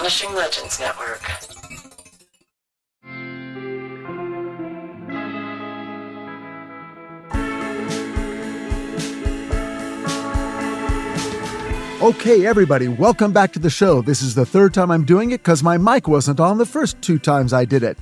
Astonishing Legends Network. Okay, everybody, welcome back to the show. This is the third time I'm doing it because my mic wasn't on the first 2 times I did it.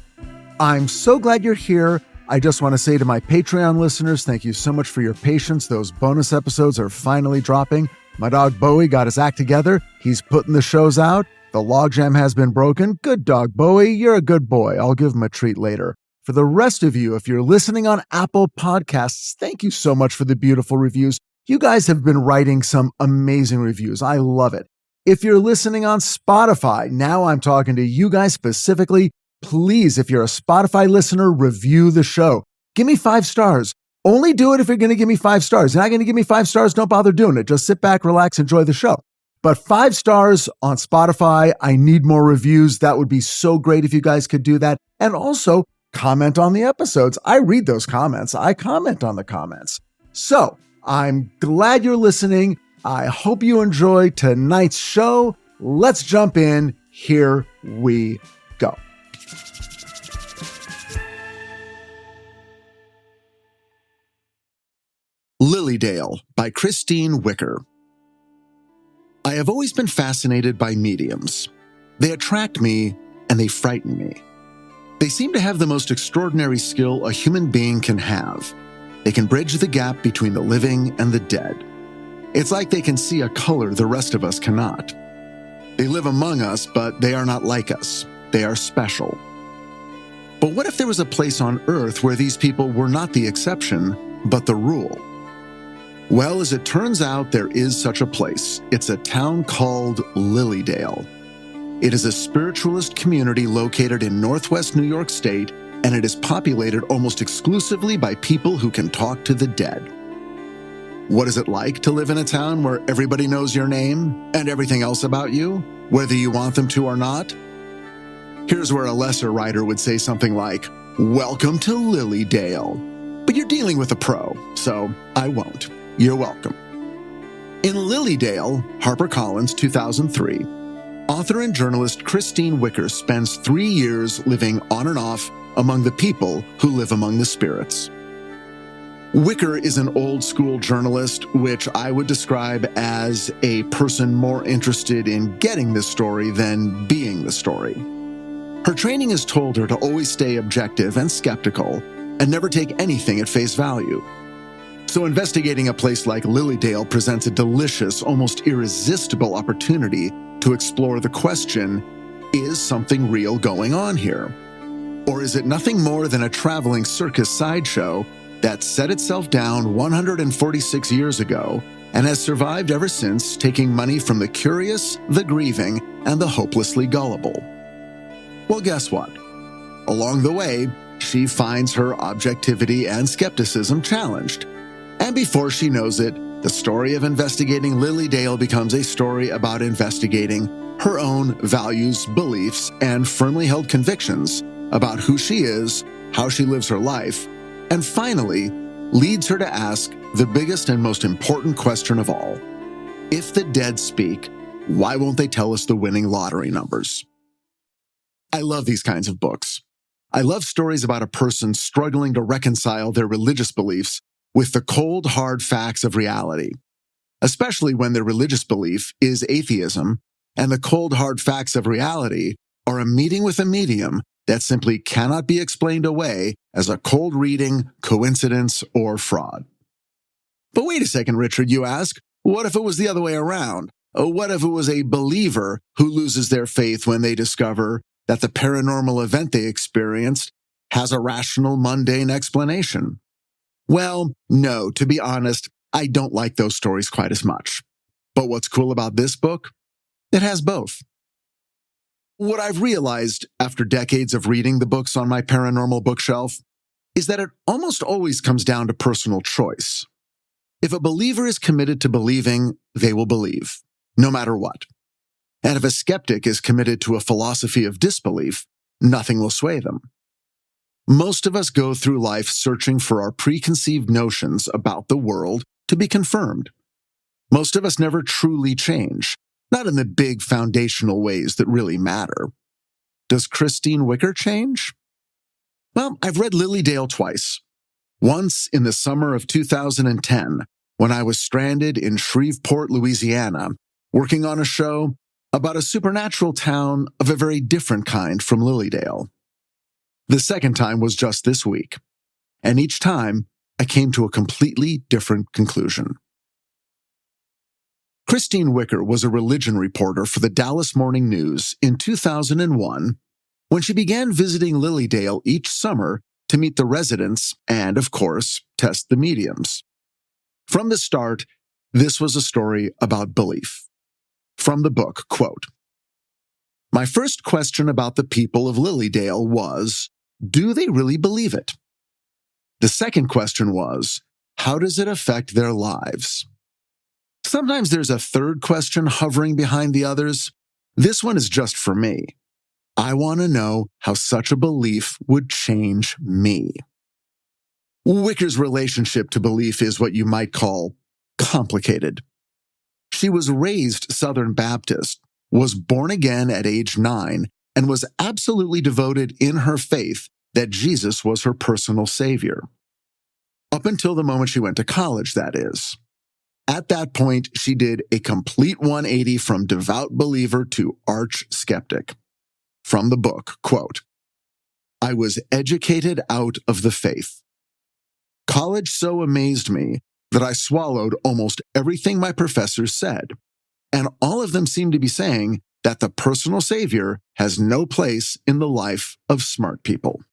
I'm so glad you're here. I just want to say to my Patreon listeners, thank you so much for your patience. Those bonus episodes are finally dropping. My dog Bowie got his act together. He's putting the shows out. The logjam has been broken. Good dog, Bowie. You're a good boy. I'll give him a treat later. For the rest of you, if you're listening on Apple Podcasts, thank you so much for the beautiful reviews. You guys have been writing some amazing reviews. I love it. If you're listening on Spotify, now I'm talking to you guys specifically. Please, if you're a Spotify listener, review the show. Give me 5 stars. Only do it if you're going to give me 5 stars. You're not going to give me 5 stars, don't bother doing it. Just sit back, relax, enjoy the show. But 5 stars on Spotify. I need more reviews. That would be so great if you guys could do that. And also comment on the episodes. I read those comments. I comment on the comments. So I'm glad you're listening. I hope you enjoy tonight's show. Let's jump in. Here we go. Lilydale by Christine Wicker. I have always been fascinated by mediums. They attract me and they frighten me. They seem to have the most extraordinary skill a human being can have. They can bridge the gap between the living and the dead. It's like they can see a color the rest of us cannot. They live among us, but they are not like us. They are special. But what if there was a place on Earth where these people were not the exception, but the rule? Well, as it turns out, there is such a place. It's a town called Lilydale. It is a spiritualist community located in Northwest New York State, and it is populated almost exclusively by people who can talk to the dead. What is it like to live in a town where everybody knows your name and everything else about you, whether you want them to or not? Here's where a lesser writer would say something like, "Welcome to Lilydale." But you're dealing with a pro, so I won't. You're welcome. In Lilydale, HarperCollins, 2003, author and journalist Christine Wicker spends 3 years living on and off among the people who live among the spirits. Wicker is an old-school journalist, which I would describe as a person more interested in getting the story than being the story. Her training has told her to always stay objective and skeptical and never take anything at face value. So investigating a place like Lilydale presents a delicious, almost irresistible opportunity to explore the question, is something real going on here? Or is it nothing more than a traveling circus sideshow that set itself down 146 years ago and has survived ever since, taking money from the curious, the grieving, and the hopelessly gullible? Well, guess what? Along the way, she finds her objectivity and skepticism challenged. And before she knows it, the story of investigating Lilydale becomes a story about investigating her own values, beliefs, and firmly held convictions about who she is, how she lives her life, and finally leads her to ask the biggest and most important question of all. If the dead speak, why won't they tell us the winning lottery numbers? I love these kinds of books. I love stories about a person struggling to reconcile their religious beliefs with the cold, hard facts of reality, especially when their religious belief is atheism, and the cold, hard facts of reality are a meeting with a medium that simply cannot be explained away as a cold reading, coincidence, or fraud. But wait a second, Richard, you ask, what if it was the other way around? What if it was a believer who loses their faith when they discover that the paranormal event they experienced has a rational, mundane explanation? Well, no, to be honest, I don't like those stories quite as much. But what's cool about this book? It has both. What I've realized after decades of reading the books on my paranormal bookshelf is that it almost always comes down to personal choice. If a believer is committed to believing, they will believe, no matter what. And if a skeptic is committed to a philosophy of disbelief, nothing will sway them. Most of us go through life searching for our preconceived notions about the world to be confirmed. Most of us never truly change. not in the big foundational ways that really matter. Does Christine Wicker change? Well, I've read Lily Dale twice. Once in the summer of 2010, when I was stranded in Shreveport, Louisiana, working on a show about a supernatural town of a very different kind from Lilydale. The second time was just this week, and each time I came to a completely different conclusion. Christine Wicker was a religion reporter for the Dallas Morning News in 2001 when she began visiting Lilydale each summer to meet the residents and, of course, test the mediums. From the start, this was a story about belief. From the book, quote, "My first question about the people of Lilydale was, do they really believe it? The second question was, how does it affect their lives? Sometimes there's a third question hovering behind the others. This one is just for me. I want to know how such a belief would change me." Wicker's relationship to belief is what you might call complicated. She was raised Southern Baptist, was born again at age 9, and was absolutely devoted in her faith that Jesus was her personal savior. Up until the moment she went to college, that is. At that point, she did a complete 180 from devout believer to arch skeptic. From the book, quote, "I was educated out of the faith. College so amazed me that I swallowed almost everything my professors said, and all of them seemed to be saying that the personal savior has no place in the life of smart people."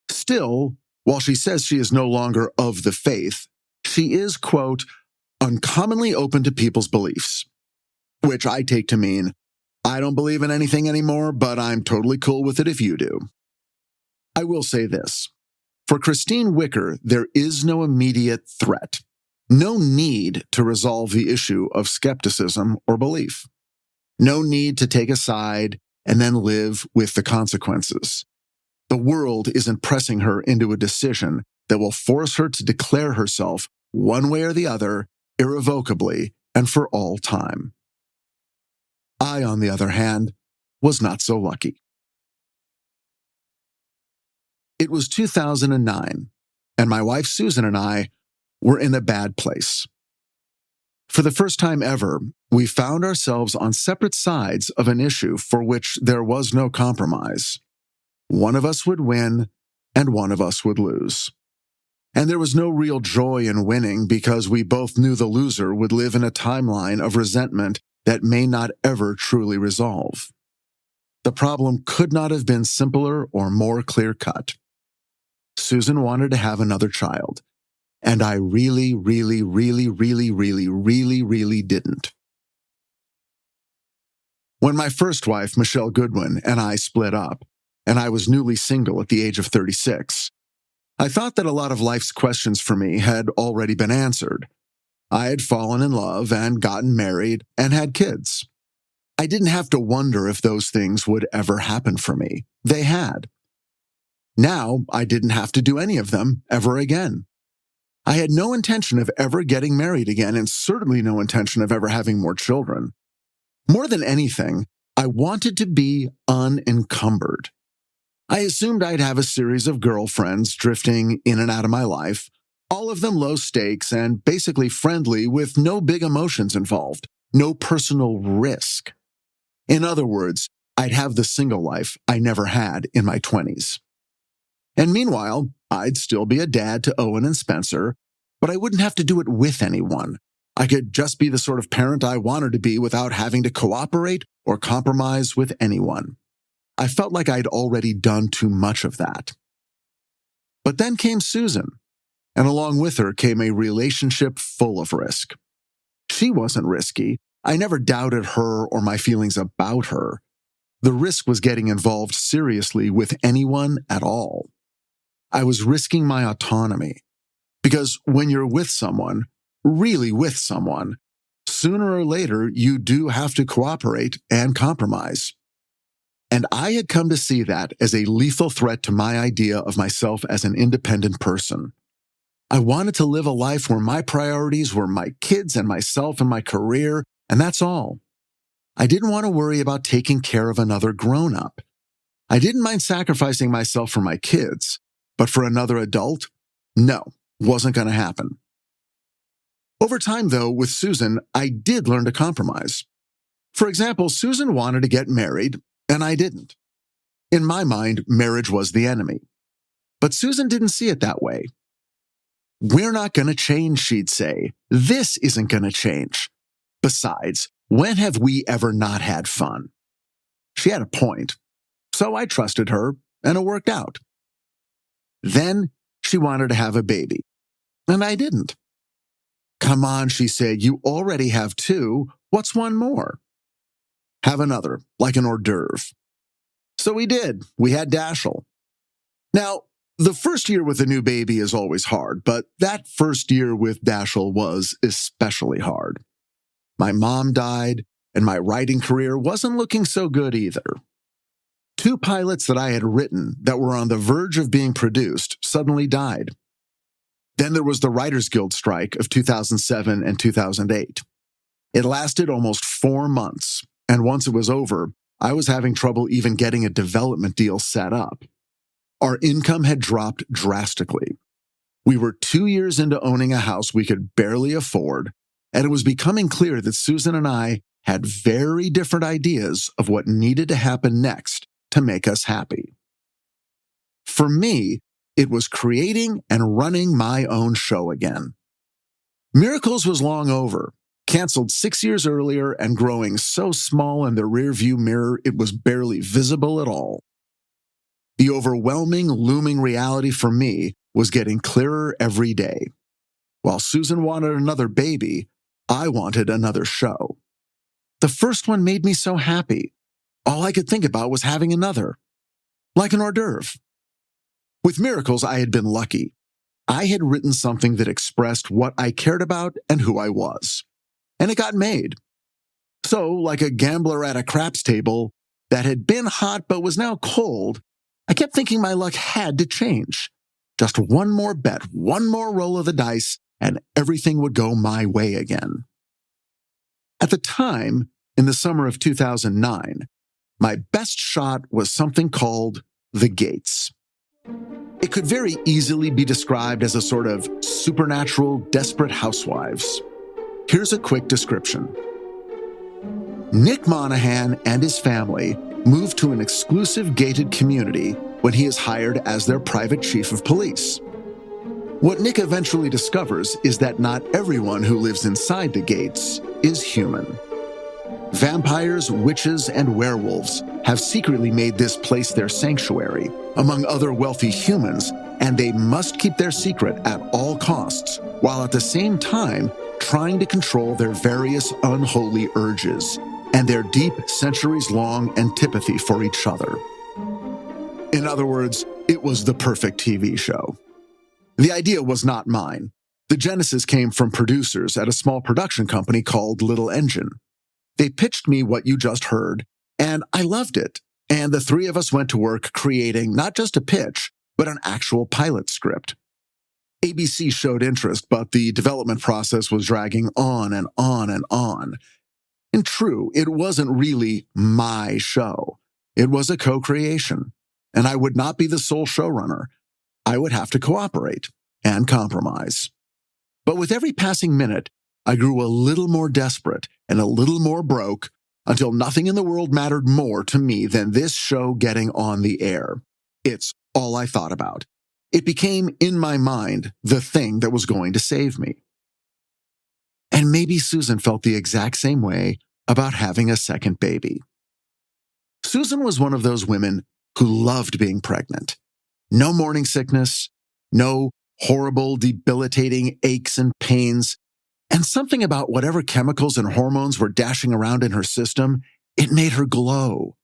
Still, while she says she is no longer of the faith, she is, quote, "uncommonly open to people's beliefs," which I take to mean, I don't believe in anything anymore, but I'm totally cool with it if you do. I will say this. For Christine Wicker, there is no immediate threat, no need to resolve the issue of skepticism or belief, no need to take a side and then live with the consequences. The world isn't pressing her into a decision that will force her to declare herself one way or the other, irrevocably and for all time. I, on the other hand, was not so lucky. It was 2009, and my wife Susan and I were in a bad place. For the first time ever, we found ourselves on separate sides of an issue for which there was no compromise. One of us would win, and one of us would lose. And there was no real joy in winning because we both knew the loser would live in a timeline of resentment that may not ever truly resolve. The problem could not have been simpler or more clear-cut. Susan wanted to have another child, and I really didn't. When my first wife, Michelle Goodwin, and I split up, and I was newly single at the age of 36, I thought that a lot of life's questions for me had already been answered. I had fallen in love and gotten married and had kids. I didn't have to wonder if those things would ever happen for me. They had. Now, I didn't have to do any of them ever again. I had no intention of ever getting married again, and certainly no intention of ever having more children. More than anything, I wanted to be unencumbered. I assumed I'd have a series of girlfriends drifting in and out of my life, all of them low stakes and basically friendly with no big emotions involved, no personal risk. In other words, I'd have the single life I never had in my 20s. And meanwhile, I'd still be a dad to Owen and Spencer, but I wouldn't have to do it with anyone. I could just be the sort of parent I wanted to be without having to cooperate or compromise with anyone. I felt like I'd already done too much of that. But then came Susan, and along with her came a relationship full of risk. She wasn't risky. I never doubted her or my feelings about her. The risk was getting involved seriously with anyone at all. I was risking my autonomy. Because when you're with someone, really with someone, sooner or later you do have to cooperate and compromise. And I had come to see that as a lethal threat to my idea of myself as an independent person. I wanted to live a life where my priorities were my kids and myself and my career, and that's all. I didn't want to worry about taking care of another grown-up. I didn't mind sacrificing myself for my kids, but for another adult? No, wasn't going to happen. Over time, though, with Susan, I did learn to compromise. For example, Susan wanted to get married, and I didn't. In my mind, marriage was the enemy. But Susan didn't see it that way. "We're not going to change," she'd say. "This isn't going to change. Besides, when have we ever not had fun?" She had a point. So I trusted her, and it worked out. Then she wanted to have a baby, and I didn't. "Come on," she said, "you already have 2. What's one more?" "Have another, like an hors d'oeuvre." So we did. We had Dashiell. Now, the first year with a new baby is always hard, but that first year with Dashiell was especially hard. My mom died, and my writing career wasn't looking so good either. 2 pilots that I had written that were on the verge of being produced suddenly died. Then there was the Writers Guild strike of 2007 and 2008. It lasted almost 4 months, and once it was over, I was having trouble even getting a development deal set up. Our income had dropped drastically. We were 2 years into owning a house we could barely afford, and it was becoming clear that Susan and I had very different ideas of what needed to happen next to make us happy. For me, it was creating and running my own show again. Miracles was long over, canceled 6 years earlier and growing so small in the rearview mirror it was barely visible at all. The overwhelming, looming reality for me was getting clearer every day. While Susan wanted another baby, I wanted another show. The first one made me so happy. All I could think about was having another, like an hors d'oeuvre. With Miracles, I had been lucky. I had written something that expressed what I cared about and who I was. And it got made. So, like a gambler at a craps table that had been hot but was now cold, I kept thinking my luck had to change. Just one more bet, one more roll of the dice, and everything would go my way again. At the time, in the summer of 2009, my best shot was something called The Gates. It could very easily be described as a sort of supernatural Desperate Housewives. Here's a quick description. Nick Monahan and his family moved to an exclusive gated community when he is hired as their private chief of police. What Nick eventually discovers is that not everyone who lives inside the gates is human. Vampires, witches, and werewolves have secretly made this place their sanctuary, among other wealthy humans, and they must keep their secret at all costs, while at the same time trying to control their various unholy urges and their deep, centuries-long antipathy for each other. In other words, it was the perfect TV show. The idea was not mine. The genesis came from producers at a small production company called Little Engine. They pitched me what you just heard, and I loved it. And the 3 of us went to work creating not just a pitch, but an actual pilot script. ABC showed interest, but the development process was dragging on and on and on. And true, it wasn't really my show. It was a co-creation, and I would not be the sole showrunner. I would have to cooperate and compromise. But with every passing minute, I grew a little more desperate and a little more broke until nothing in the world mattered more to me than this show getting on the air. It's all I thought about. It became, in my mind, the thing that was going to save me. And maybe Susan felt the exact same way about having a second baby. Susan was one of those women who loved being pregnant. No morning sickness, no horrible, debilitating aches and pains, and something about whatever chemicals and hormones were dashing around in her system, it made her glow.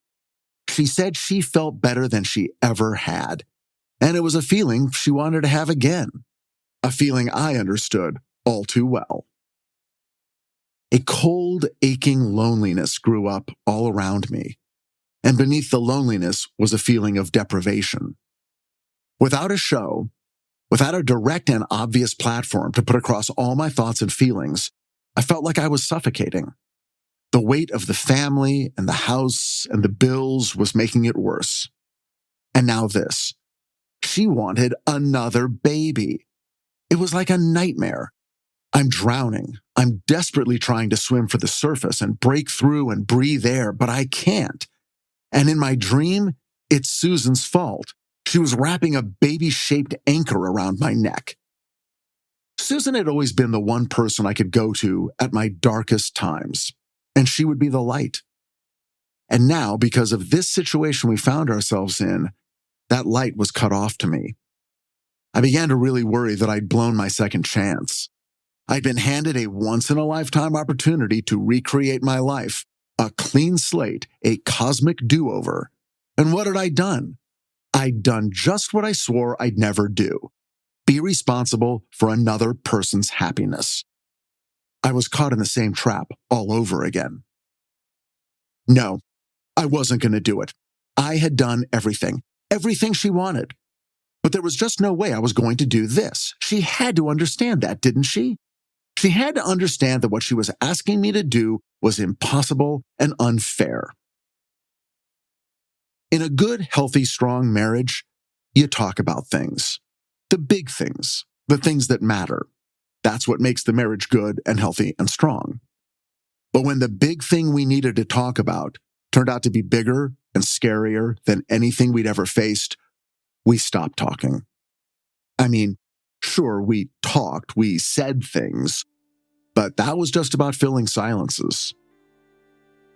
She said she felt better than she ever had, and it was a feeling she wanted to have again, a feeling I understood all too well. A cold, aching loneliness grew up all around me, and beneath the loneliness was a feeling of deprivation. Without a show, without a direct and obvious platform to put across all my thoughts and feelings, I felt like I was suffocating. The weight of the family and the house and the bills was making it worse. And now this. She wanted another baby. It was like a nightmare. I'm drowning. I'm desperately trying to swim for the surface and break through and breathe air, but I can't. And in my dream, it's Susan's fault. She was wrapping a baby-shaped anchor around my neck. Susan had always been the one person I could go to at my darkest times, and she would be the light. And now, because of this situation we found ourselves in, that light was cut off to me. I began to really worry that I'd blown my second chance. I'd been handed a once-in-a-lifetime opportunity to recreate my life, a clean slate, a cosmic do-over. And what had I done? I'd done just what I swore I'd never do. Be responsible for another person's happiness. I was caught in the same trap all over again. No, I wasn't going to do it. I had done everything she wanted. But there was just no way I was going to do this. She had to understand that, didn't she? She had to understand that what she was asking me to do was impossible and unfair. In a good, healthy, strong marriage, you talk about things. The big things, the things that matter. That's what makes the marriage good and healthy and strong. But when the big thing we needed to talk about turned out to be bigger and scarier than anything we'd ever faced, we stopped talking. I mean, sure, we talked, we said things, but that was just about filling silences.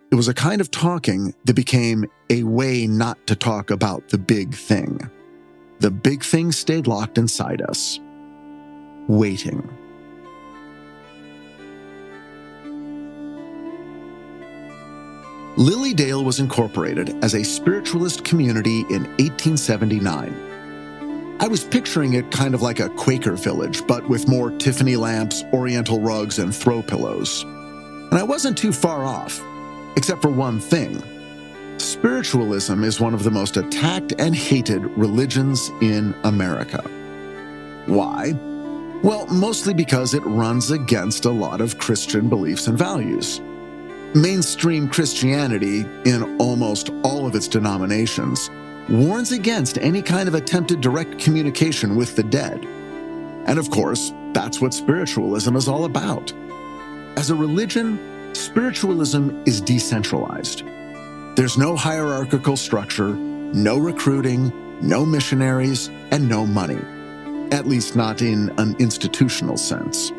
It was a kind of talking that became a way not to talk about the big thing. The big thing stayed locked inside us, waiting. Lilydale was incorporated as a spiritualist community in 1879. I was picturing it kind of like a Quaker village, but with more Tiffany lamps, oriental rugs, and throw pillows. And I wasn't too far off, except for one thing. Spiritualism is one of the most attacked and hated religions in America. Why? Well, mostly because it runs against a lot of Christian beliefs and values. Mainstream Christianity, in almost all of its denominations, warns against any kind of attempted direct communication with the dead. And of course, that's what spiritualism is all about. As a religion, spiritualism is decentralized. There's no hierarchical structure, no recruiting, no missionaries, and no money. At least not in an institutional sense.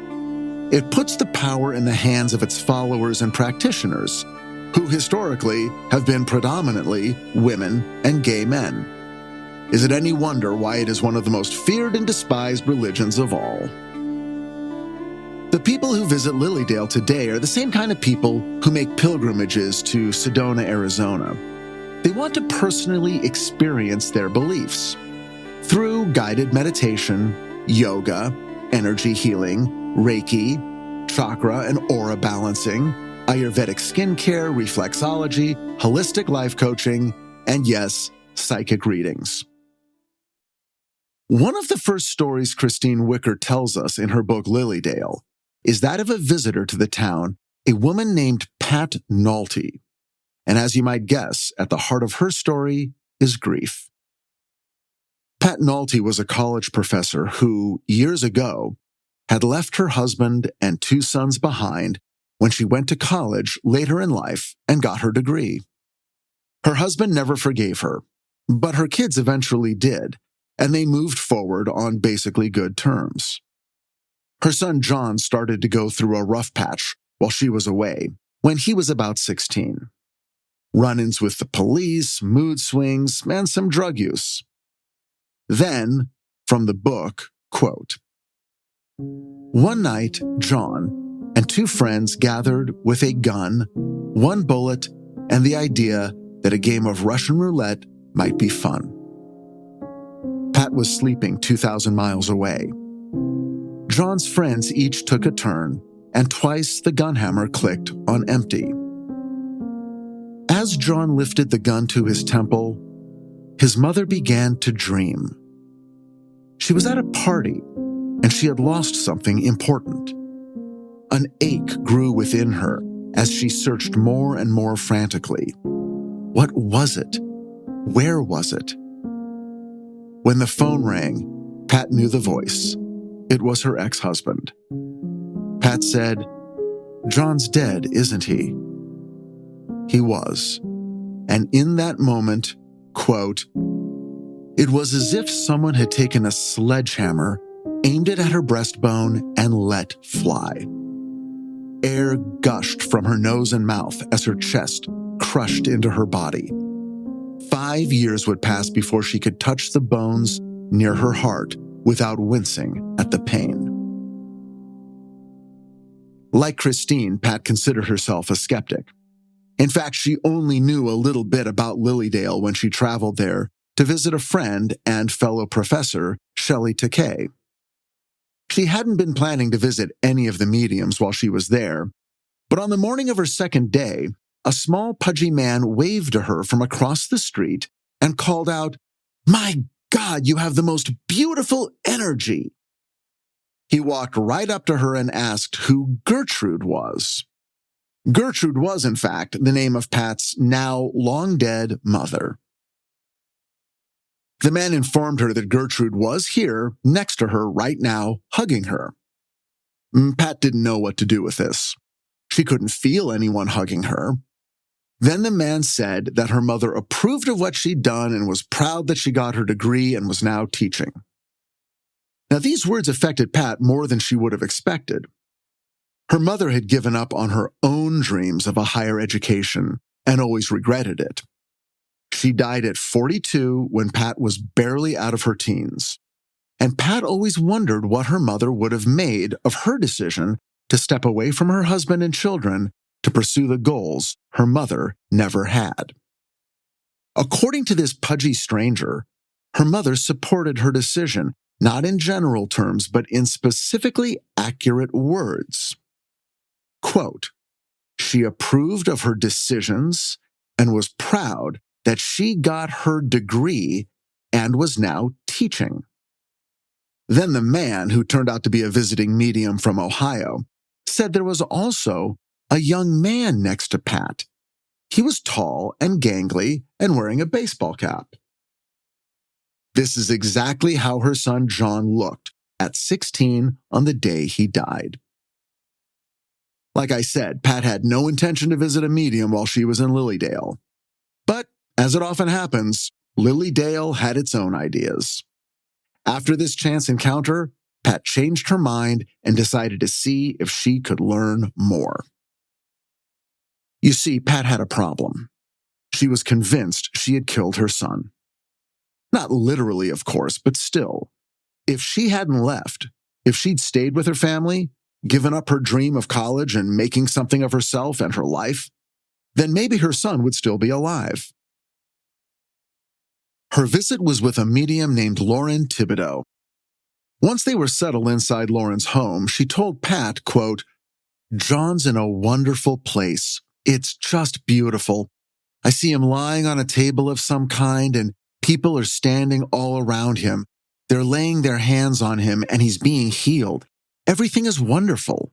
It puts the power in the hands of its followers and practitioners, who historically have been predominantly women and gay men. Is it any wonder why it is one of the most feared and despised religions of all? The people who visit Lilydale today are the same kind of people who make pilgrimages to Sedona, Arizona. They want to personally experience their beliefs through guided meditation, yoga, energy healing, Reiki, chakra and aura balancing, Ayurvedic skincare, reflexology, holistic life coaching, and yes, psychic readings. One of the first stories Christine Wicker tells us in her book Lilydale is that of a visitor to the town, a woman named Pat Nolte. And as you might guess, at the heart of her story is grief. Pat Nolte was a college professor who, years ago, had left her husband and 2 sons behind when she went to college later in life and got her degree. Her husband never forgave her, but her kids eventually did, and they moved forward on basically good terms. Her son John started to go through a rough patch while she was away, when he was about 16. Run-ins with the police, mood swings, and some drug use. Then, from the book, quote, "One night, John and 2 friends gathered with a gun, 1 bullet, and the idea that a game of Russian roulette might be fun. Pat was sleeping 2,000 miles away. John's friends each took a turn, and twice the gun hammer clicked on empty. As John lifted the gun to his temple, his mother began to dream. She was at a party, and she had lost something important. An ache grew within her, as she searched more and more frantically. What was it? Where was it? When the phone rang, Pat knew the voice. It was her ex-husband. Pat said, "John's dead, isn't he?" He was. And in that moment, quote, "It was as if someone had taken a sledgehammer, aimed it at her breastbone, and let fly. Air gushed from her nose and mouth as her chest crushed into her body. 5 years would pass before she could touch the bones near her heart without wincing at the pain." Like Christine, Pat considered herself a skeptic. In fact, she only knew a little bit about Lilydale when she traveled there to visit a friend and fellow professor, Shelley Takei. She hadn't been planning to visit any of the mediums while she was there, but on the morning of her second day, a small pudgy man waved to her from across the street and called out, "My God, you have the most beautiful energy." He walked right up to her and asked who Gertrude was. Gertrude was, in fact, the name of Pat's now long-dead mother. The man informed her that Gertrude was here, next to her right now, hugging her. Pat didn't know what to do with this. She couldn't feel anyone hugging her. Then the man said that her mother approved of what she'd done and was proud that she got her degree and was now teaching. Now, these words affected Pat more than she would have expected. Her mother had given up on her own dreams of a higher education and always regretted it. She died at 42 when Pat was barely out of her teens. And Pat always wondered what her mother would have made of her decision to step away from her husband and children to pursue the goals her mother never had. According to this pudgy stranger, her mother supported her decision, not in general terms, but in specifically accurate words. Quote, "She approved of her decisions and was proud that she got her degree and was now teaching." Then the man, who turned out to be a visiting medium from Ohio, said there was also a young man next to Pat. He was tall and gangly and wearing a baseball cap. This is exactly how her son John looked at 16 on the day he died. Like I said, Pat had no intention to visit a medium while she was in Lilydale. But, as it often happens, Lilydale had its own ideas. After this chance encounter, Pat changed her mind and decided to see if she could learn more. You see, Pat had a problem. She was convinced she had killed her son. Not literally, of course, but still. If she hadn't left, if she'd stayed with her family, given up her dream of college and making something of herself and her life, then maybe her son would still be alive. Her visit was with a medium named Lauren Thibodeau. Once they were settled inside Lauren's home, she told Pat, quote, "John's in a wonderful place. It's just beautiful. I see him lying on a table of some kind, and people are standing all around him. They're laying their hands on him, and he's being healed. Everything is wonderful."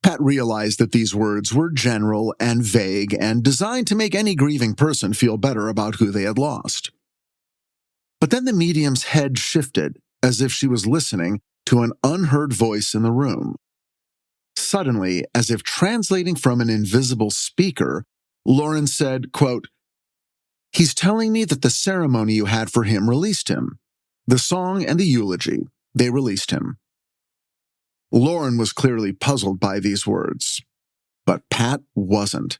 Pat realized that these words were general and vague and designed to make any grieving person feel better about who they had lost. But then the medium's head shifted, as if she was listening to an unheard voice in the room. Suddenly, as if translating from an invisible speaker, Lauren said, quote, "He's telling me that the ceremony you had for him released him. The song and the eulogy, they released him." Lauren was clearly puzzled by these words, but Pat wasn't.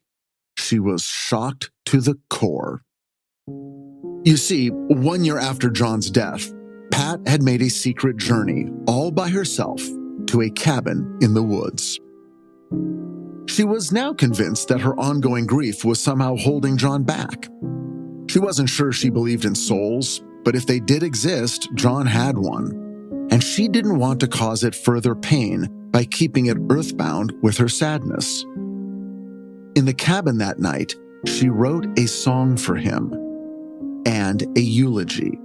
She was shocked to the core. You see, 1 year after John's death, Pat had made a secret journey all by herself to a cabin in the woods. She was now convinced that her ongoing grief was somehow holding John back. She wasn't sure she believed in souls, but if they did exist, John had one. And she didn't want to cause it further pain by keeping it earthbound with her sadness. In the cabin that night, she wrote a song for him and a eulogy.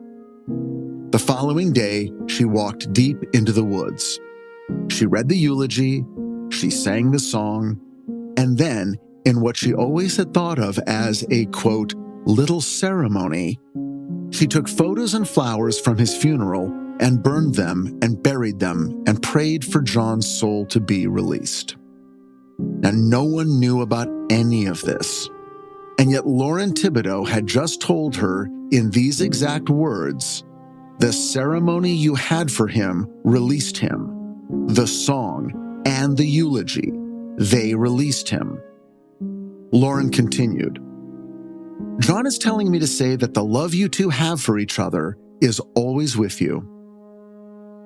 The following day, she walked deep into the woods. She read the eulogy, she sang the song, And then, in what she always had thought of as a, quote, little ceremony, she took photos and flowers from his funeral and burned them and buried them and prayed for John's soul to be released. Now, no one knew about any of this. And yet Lauren Thibodeau had just told her in these exact words, "The ceremony you had for him released him. The song and the eulogy, they released him." Lauren continued, "John is telling me to say that the love you two have for each other is always with you."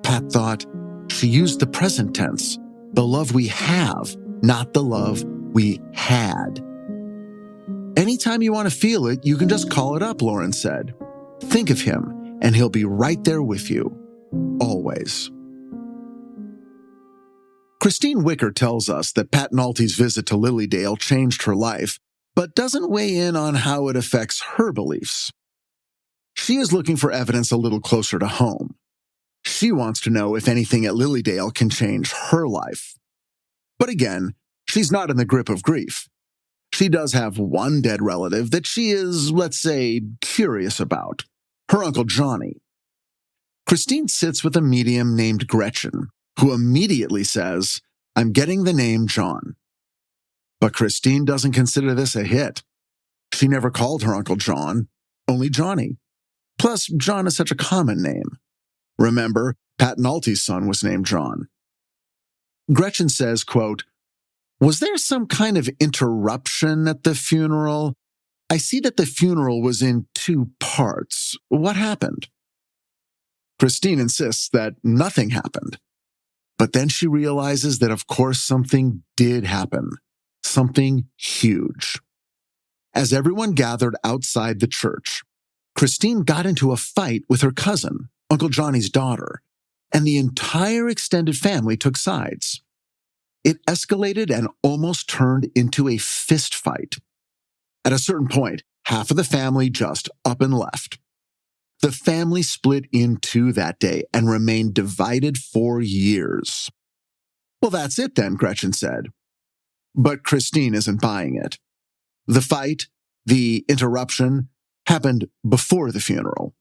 Pat thought she used the present tense, the love we have, not the love we had. "Anytime you want to feel it, you can just call it up," Lauren said. "Think of him, and he'll be right there with you. Always." Christine Wicker tells us that Pat Nalty's visit to Lilydale changed her life, but doesn't weigh in on how it affects her beliefs. She is looking for evidence a little closer to home. She wants to know if anything at Lilydale can change her life. But again, she's not in the grip of grief. She does have one dead relative that she is, let's say, curious about, her Uncle Johnny. Christine sits with a medium named Gretchen, who immediately says, "I'm getting the name John." But Christine doesn't consider this a hit. She never called her Uncle John, only Johnny. Plus, John is such a common name. Remember, Pat Nalty's son was named John. Gretchen says, quote, "Was there some kind of interruption at the funeral? I see that the funeral was in 2 parts. What happened?" Christine insists that nothing happened. But then she realizes that, of course, something did happen. Something huge. As everyone gathered outside the church, Christine got into a fight with her cousin, Uncle Johnny's daughter, and the entire extended family took sides. It escalated and almost turned into a fist fight. At a certain point, half of the family just up and left. The family split in 2 that day and remained divided for years. "Well, that's it then," Gretchen said. But Christine isn't buying it. The fight, the interruption, happened before the funeral.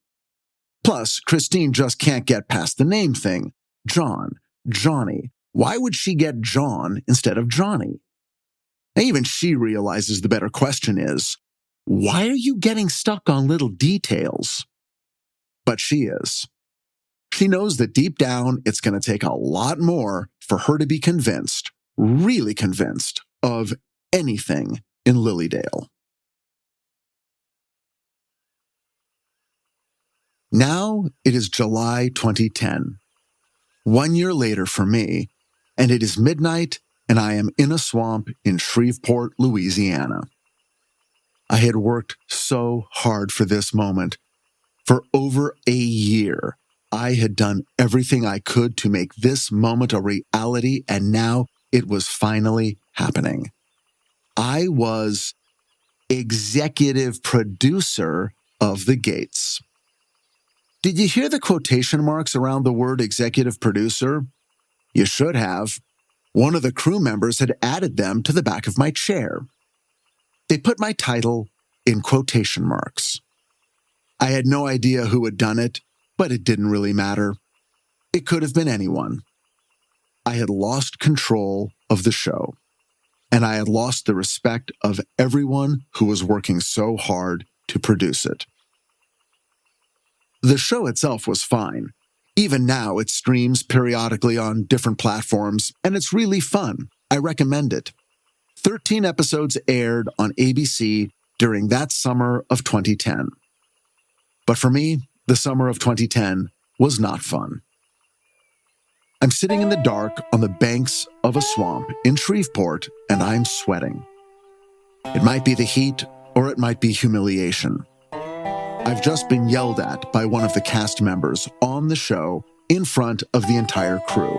Plus, Christine just can't get past the name thing. John, Johnny. Why would she get John instead of Johnny? And even she realizes the better question is, why are you getting stuck on little details? But she is. She knows that deep down, it's going to take a lot more for her to be convinced, really convinced, of anything in Lilydale. Now it is July 2010. 1 year later for me, and it is midnight, and I am in a swamp in Shreveport, Louisiana. I had worked so hard for this moment. For over a year, I had done everything I could to make this moment a reality, and now it was finally happening. I was executive producer of The Gates. Did you hear the quotation marks around the word executive producer? You should have. One of the crew members had added them to the back of my chair. They put my title in quotation marks. I had no idea who had done it, but it didn't really matter. It could have been anyone. I had lost control of the show, and I had lost the respect of everyone who was working so hard to produce it. The show itself was fine. Even now, it streams periodically on different platforms, and it's really fun. I recommend it. 13 episodes aired on ABC during that summer of 2010. But for me, the summer of 2010 was not fun. I'm sitting in the dark on the banks of a swamp in Shreveport, and I'm sweating. It might be the heat, or it might be humiliation. I've just been yelled at by one of the cast members on the show in front of the entire crew.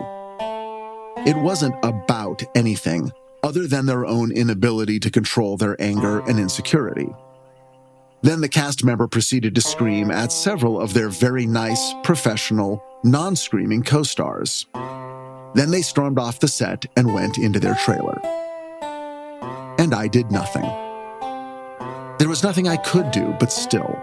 It wasn't about anything other than their own inability to control their anger and insecurity. Then the cast member proceeded to scream at several of their very nice, professional, non-screaming co-stars. Then they stormed off the set and went into their trailer. and I did nothing. There was nothing I could do, but still.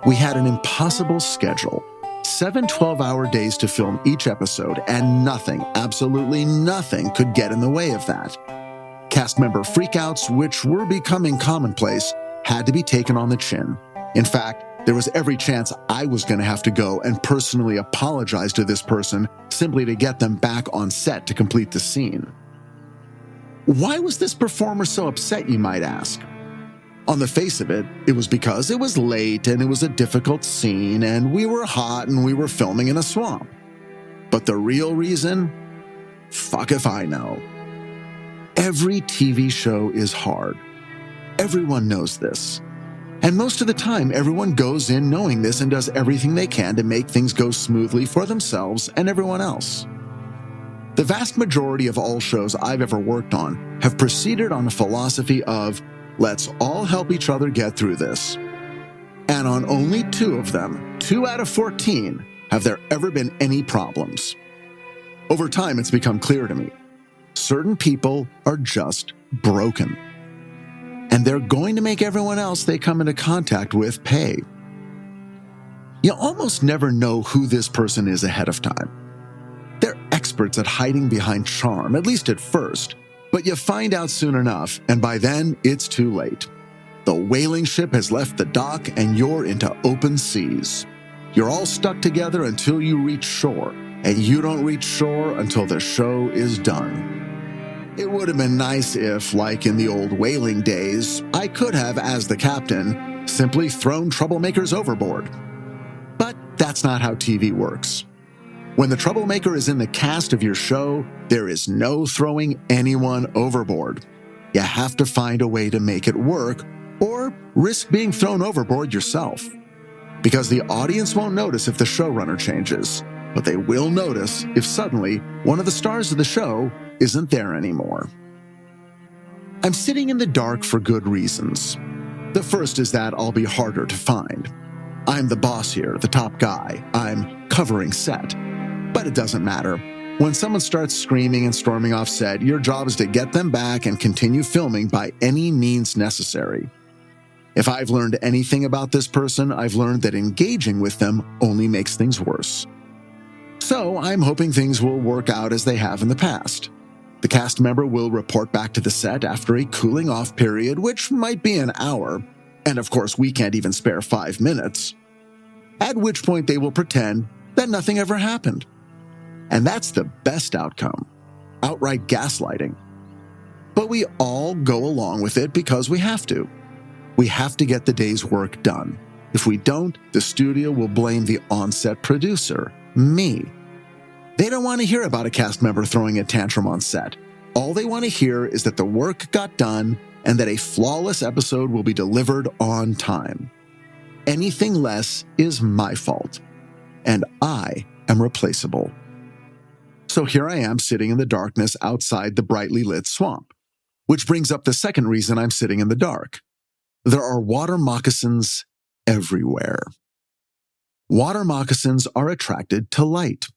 We had an impossible schedule, 7 12-hour days to film each episode, and nothing, absolutely nothing, could get in the way of that. Cast member freakouts, which were becoming commonplace, had to be taken on the chin. In fact, there was every chance I was going to have to go and personally apologize to this person simply to get them back on set to complete the scene. Why was this performer so upset, you might ask? On the face of it, it was because it was late and it was a difficult scene and we were hot and we were filming in a swamp. But the real reason? Fuck if I know. Every TV show is hard. Everyone knows this. And most of the time, everyone goes in knowing this and does everything they can to make things go smoothly for themselves and everyone else. The vast majority of all shows I've ever worked on have proceeded on a philosophy of, let's all help each other get through this. And on only 2 of them, 2 out of 14, have there ever been any problems. Over time, it's become clear to me. Certain people are just broken. And they're going to make everyone else they come into contact with pay. You almost never know who this person is ahead of time. They're experts at hiding behind charm, at least at first. But you find out soon enough, and by then, it's too late. The whaling ship has left the dock, and you're into open seas. You're all stuck together until you reach shore, and you don't reach shore until the show is done. It would have been nice if, like in the old whaling days, I could have, as the captain, simply thrown troublemakers overboard. But that's not how TV works. When the troublemaker is in the cast of your show, there is no throwing anyone overboard. You have to find a way to make it work, or risk being thrown overboard yourself. Because the audience won't notice if the showrunner changes, but they will notice if suddenly one of the stars of the show isn't there anymore. I'm sitting in the dark for good reasons. The first is that I'll be harder to find. I'm the boss here, the top guy. I'm covering set. But it doesn't matter. When someone starts screaming and storming off set, your job is to get them back and continue filming by any means necessary. If I've learned anything about this person, I've learned that engaging with them only makes things worse. So I'm hoping things will work out as they have in the past. The cast member will report back to the set after a cooling off period, which might be an hour, and of course we can't even spare 5 minutes, at which point they will pretend that nothing ever happened. And that's the best outcome, outright gaslighting. But we all go along with it because we have to. We have to get the day's work done. If we don't, the studio will blame the on-set producer, me. They don't want to hear about a cast member throwing a tantrum on set. All they want to hear is that the work got done and that a flawless episode will be delivered on time. Anything less is my fault, and I am replaceable. So here I am sitting in the darkness outside the brightly lit swamp, which brings up the second reason I'm sitting in the dark. There are water moccasins everywhere. Water moccasins are attracted to light.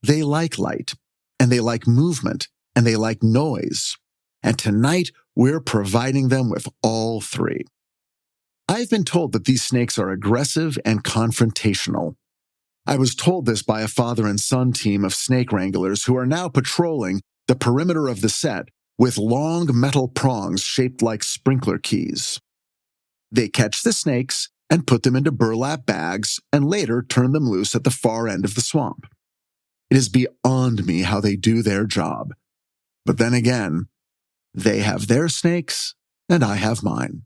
They like light, and they like movement, and they like noise. And tonight, we're providing them with all 3. I've been told that these snakes are aggressive and confrontational. I was told this by a father and son team of snake wranglers who are now patrolling the perimeter of the set with long metal prongs shaped like sprinkler keys. They catch the snakes and put them into burlap bags and later turn them loose at the far end of the swamp. It is beyond me how they do their job. But then again, they have their snakes and I have mine.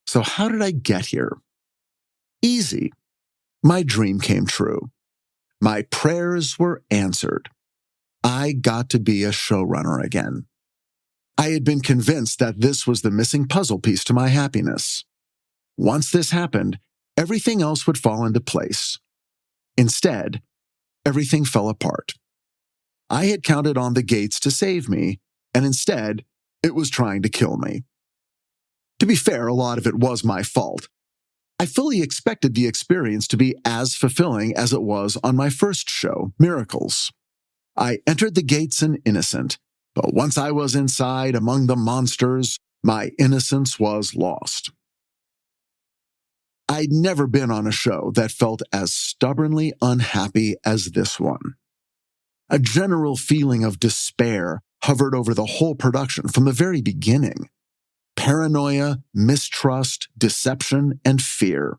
So how did I get here? Easy. My dream came true. My prayers were answered. I got to be a showrunner again. I had been convinced that this was the missing puzzle piece to my happiness. Once this happened, everything else would fall into place. Instead, everything fell apart. I had counted on the gates to save me, and instead, it was trying to kill me. To be fair, a lot of it was my fault. I fully expected the experience to be as fulfilling as it was on my first show, Miracles. I entered the gates an innocent, But once I was inside among the monsters, my innocence was lost. I'd never been on a show that felt as stubbornly unhappy as this one. A general feeling of despair hovered over the whole production from the very beginning. Paranoia, mistrust, deception, and fear.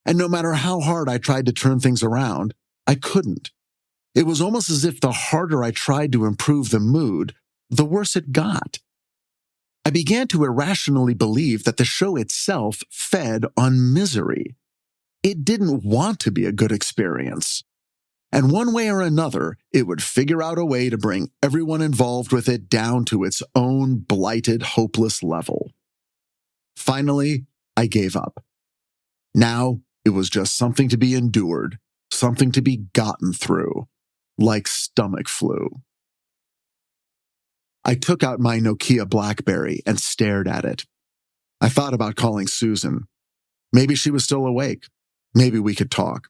And no matter how hard I tried to turn things around, I couldn't. It was almost as if the harder I tried to improve the mood, the worse it got. I began to irrationally believe that the show itself fed on misery. It didn't want to be a good experience. And one way or another, it would figure out a way to bring everyone involved with it down to its own blighted, hopeless level. Finally, I gave up. Now, it was just something to be endured, something to be gotten through, like stomach flu. I took out my Nokia BlackBerry and stared at it. I thought about calling Susan. Maybe she was still awake. Maybe we could talk.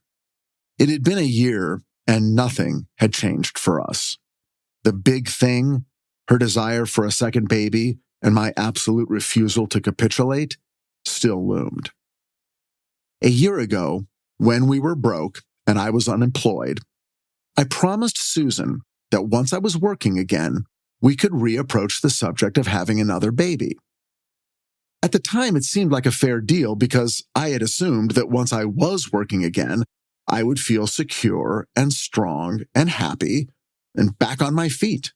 It had been a year, and nothing had changed for us. The big thing, her desire for a second baby, and my absolute refusal to capitulate, still loomed. A year ago, when we were broke and I was unemployed, I promised Susan that once I was working again, we could reapproach the subject of having another baby. At the time, it seemed like a fair deal because I had assumed that once I was working again, I would feel secure and strong and happy and back on my feet.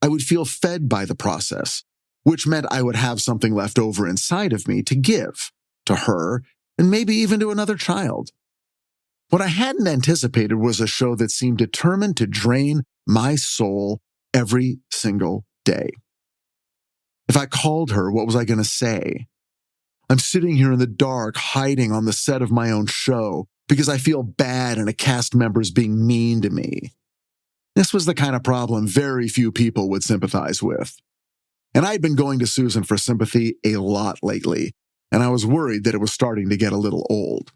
I would feel fed by the process, which meant I would have something left over inside of me to give to her and maybe even to another child. What I hadn't anticipated was a show that seemed determined to drain my soul every single day. If I called her, what was I going to say? I'm sitting here in the dark, hiding on the set of my own show because I feel bad and a cast member's being mean to me. This was the kind of problem very few people would sympathize with. And I'd been going to Susan for sympathy a lot lately, and I was worried that it was starting to get a little old.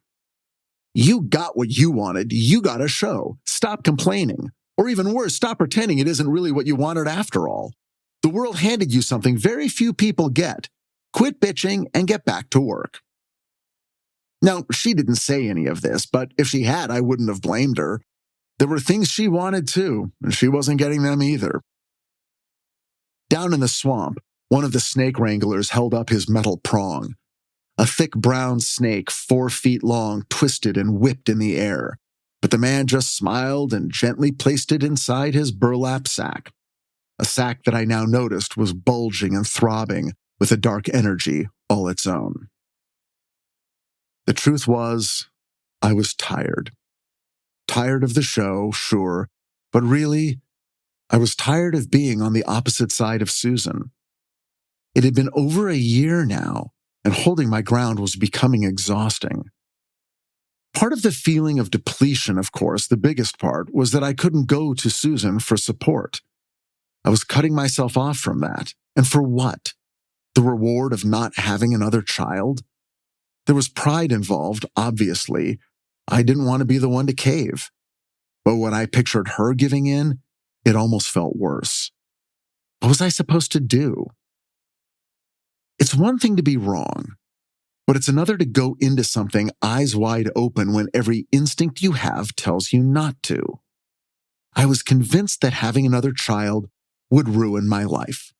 You got what you wanted. You got a show. Stop complaining. Or even worse, stop pretending it isn't really what you wanted after all. The world handed you something very few people get. Quit bitching and get back to work. Now, she didn't say any of this, but if she had, I wouldn't have blamed her. There were things she wanted too, and she wasn't getting them either. Down in the swamp, one of the snake wranglers held up his metal prong. A thick brown snake, 4 feet long, twisted and whipped in the air. But the man just smiled and gently placed it inside his burlap sack. A sack that I now noticed was bulging and throbbing with a dark energy all its own. The truth was, I was tired. Tired of the show, sure, but really, I was tired of being on the opposite side of Susan. It had been over a year now, and holding my ground was becoming exhausting. Part of the feeling of depletion, of course, the biggest part, was that I couldn't go to Susan for support. I was cutting myself off from that. And for what? The reward of not having another child? There was pride involved, obviously. I didn't want to be the one to cave. But when I pictured her giving in, it almost felt worse. What was I supposed to do? It's one thing to be wrong, but it's another to go into something eyes wide open when every instinct you have tells you not to. I was convinced that having another child would ruin my life.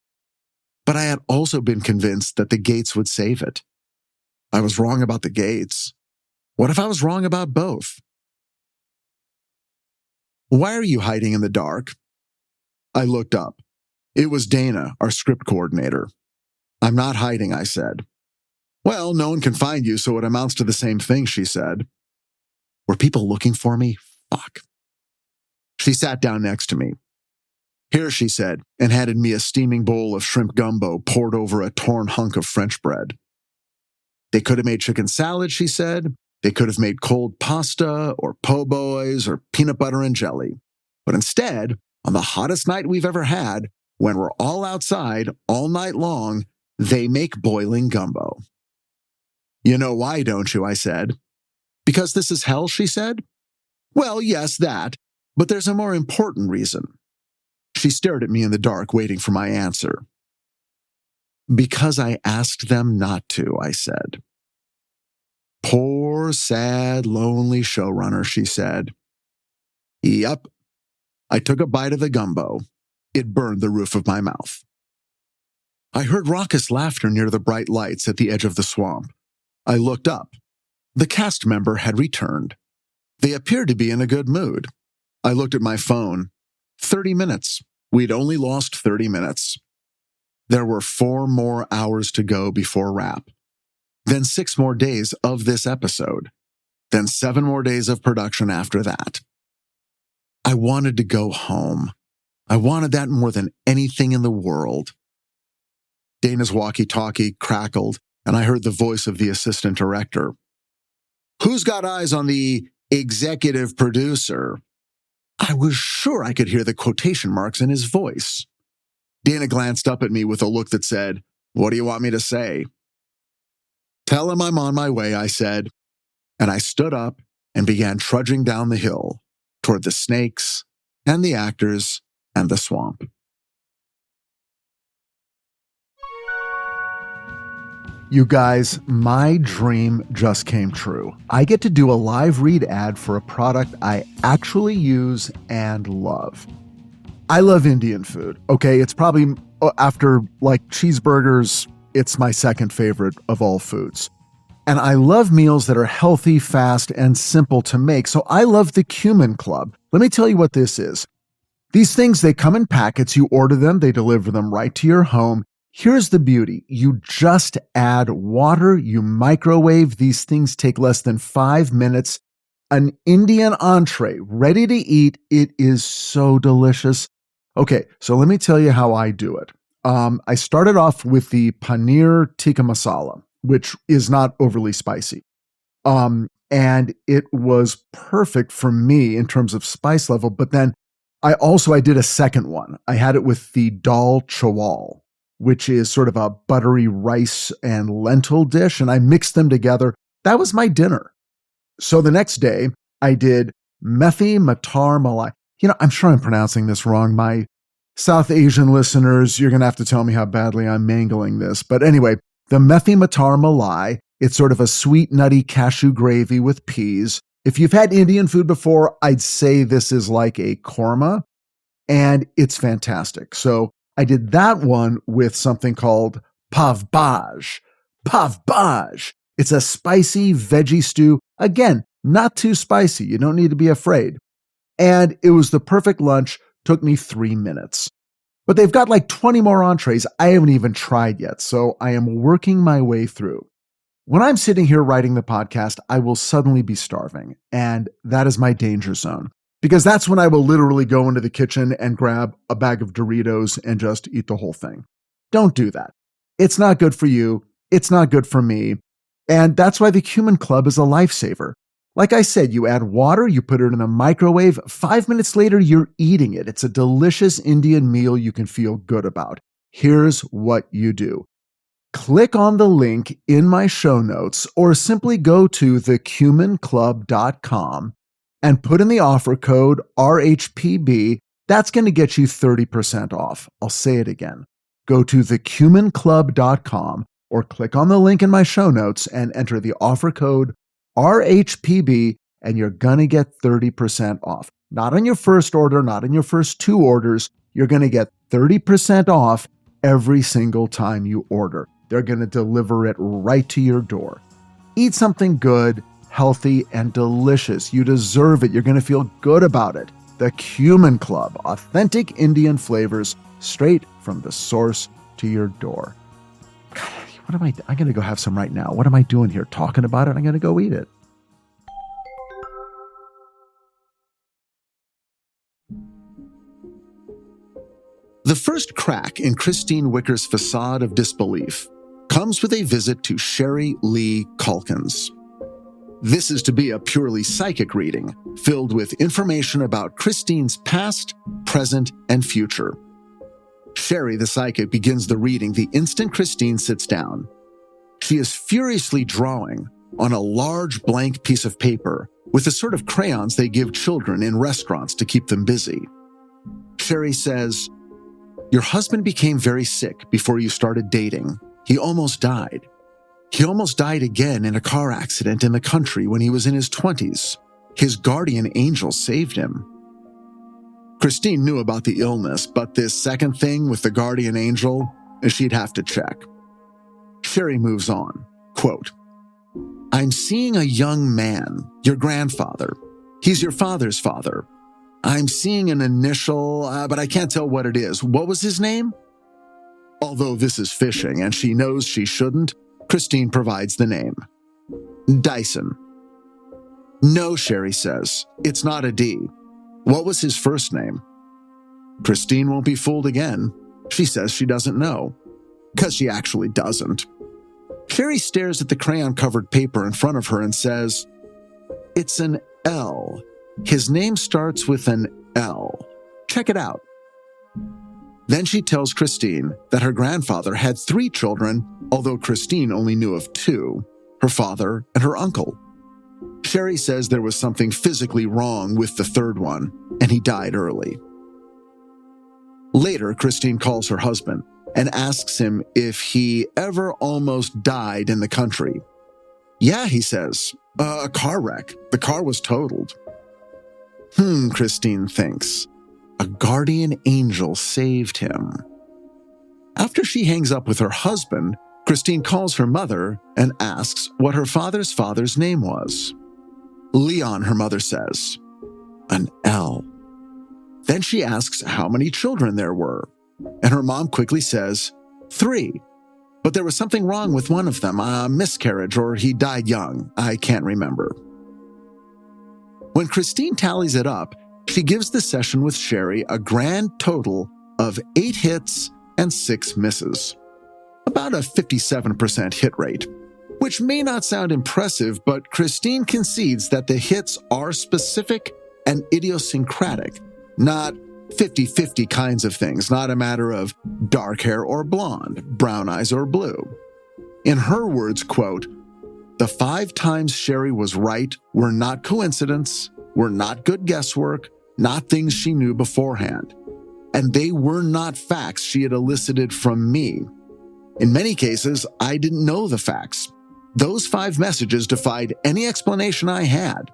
But I had also been convinced that the Gates would save it. I was wrong about the Gates. What if I was wrong about both? Why are you hiding in the dark? I looked up. It was Dana, our script coordinator. I'm not hiding, I said. Well, no one can find you, so it amounts to the same thing, she said. Were people looking for me? Fuck. She sat down next to me. Here, she said, and handed me a steaming bowl of shrimp gumbo poured over a torn hunk of French bread. They could have made chicken salad, she said. They could have made cold pasta or po' boys or peanut butter and jelly. But instead, on the hottest night we've ever had, when we're all outside all night long, they make boiling gumbo. You know why, don't you? I said. Because this is hell, she said. Well, yes, that, but there's a more important reason. She stared at me in the dark, waiting for my answer. Because I asked them not to, I said. Poor, sad, lonely showrunner, she said. Yup. I took a bite of the gumbo. It burned the roof of my mouth. I heard raucous laughter near the bright lights at the edge of the swamp. I looked up. The cast member had returned. They appeared to be in a good mood. I looked at my phone. 30 minutes. We'd only lost 30 minutes. There were 4 more hours to go before wrap. Then 6 more days of this episode. Then 7 more days of production after that. I wanted to go home. I wanted that more than anything in the world. Dana's walkie-talkie crackled, and I heard the voice of the assistant director. Who's got eyes on the executive producer? I was sure I could hear the quotation marks in his voice. Dana glanced up at me with a look that said, What do you want me to say? Tell him I'm on my way, I said, and I stood up and began trudging down the hill toward the snakes and the actors and the swamp. You guys, my dream just came true. I get to do a live read ad for a product I actually use and love. I love Indian food. Okay, it's probably after like cheeseburgers, it's my second favorite of all foods. And I love meals that are healthy, fast, and simple to make. So I love the Cumin Club. Let me tell you what this is. These things, they come in packets. You order them, they deliver them right to your home. Here's the beauty. You just add water, you microwave. These things take less than 5 minutes. An Indian entree, ready to eat. It is so delicious. Okay, so let me tell you how I do it. I started off with the paneer tikka masala, which is not overly spicy. And it was perfect for me in terms of spice level. But then I did a second one. I had it with the dal chawal, which is sort of a buttery rice and lentil dish. And I mixed them together. That was my dinner. So the next day I did methi matar malai. I'm sure I'm pronouncing this wrong. My South Asian listeners, you're going to have to tell me how badly I'm mangling this. But anyway, the methi matar malai, it's sort of a sweet, nutty cashew gravy with peas. If you've had Indian food before, I'd say this is like a korma, and it's fantastic. So I did that one with something called pav bhaj. Pav bhaj. It's a spicy veggie stew. Again, not too spicy. You don't need to be afraid. And it was the perfect lunch. Took me 3 minutes. But they've got like 20 more entrees I haven't even tried yet, so I am working my way through. When I'm sitting here writing the podcast, I will suddenly be starving, and that is my danger zone. Because that's when I will literally go into the kitchen and grab a bag of Doritos and just eat the whole thing. Don't do that. It's not good for you. It's not good for me. And that's why the Cumin Club is a lifesaver. Like I said, you add water, you put it in the microwave, 5 minutes later, you're eating it. It's a delicious Indian meal you can feel good about. Here's what you do. Click on the link in my show notes or simply go to thecuminclub.com and put in the offer code RHPB. That's going to get you 30% off. I'll say it again. Go to thecuminclub.com or click on the link in my show notes and enter the offer code RHPB, and you're going to get 30% off. Not on your first order, not on your first 2 orders. You're going to get 30% off every single time you order. They're going to deliver it right to your door. Eat something good, healthy, and delicious. You deserve it. You're going to feel good about it. The Cumin Club, authentic Indian flavors straight from the source to your door. I'm going to go have some right now. What am I doing here? Talking about it? I'm going to go eat it. The first crack in Christine Wicker's facade of disbelief comes with a visit to Sherry Lee Calkins. This is to be a purely psychic reading, filled with information about Christine's past, present, and future. Sherry, the psychic, begins the reading the instant Christine sits down. She is furiously drawing on a large blank piece of paper with the sort of crayons they give children in restaurants to keep them busy. Sherry says, "Your husband became very sick before you started dating. He almost died. He almost died again in a car accident in the country when he was in his 20s. His guardian angel saved him." Christine knew about the illness, but this second thing with the guardian angel, she'd have to check. Sherry moves on, quote, "I'm seeing a young man, your grandfather. He's your father's father. I'm seeing an initial, but I can't tell what it is. What was his name?" Although this is fishing and she knows she shouldn't, Christine provides the name. "Dyson." "No," Sherry says, "it's not a D. What was his first name?" Christine won't be fooled again. She says she doesn't know, because she actually doesn't. Sherry stares at the crayon-covered paper in front of her and says, "It's an L. His name starts with an L. Check it out." Then she tells Christine that her grandfather had 3 children, although Christine only knew of 2, her father and her uncle. Sherry says there was something physically wrong with the 3rd one, and he died early. Later, Christine calls her husband and asks him if he ever almost died in the country. "Yeah," he says, "a car wreck. The car was totaled." Christine thinks. A guardian angel saved him. After she hangs up with her husband, Christine calls her mother and asks what her father's name was. "Leon," her mother says. An L. Then she asks how many children there were, and her mom quickly says 3. But there was something wrong with one of them, a miscarriage, or he died young. I can't remember. When Christine tallies it up, she gives the session with Sherry a grand total of 8 hits and 6 misses. About a 57% hit rate, which may not sound impressive, but Christine concedes that the hits are specific and idiosyncratic, not 50-50 kinds of things, not a matter of dark hair or blonde, brown eyes or blue. In her words, quote, "The 5 times Sherry was right were not coincidence, were not good guesswork, not things she knew beforehand. And they were not facts she had elicited from me. In many cases, I didn't know the facts. Those 5 messages defied any explanation I had.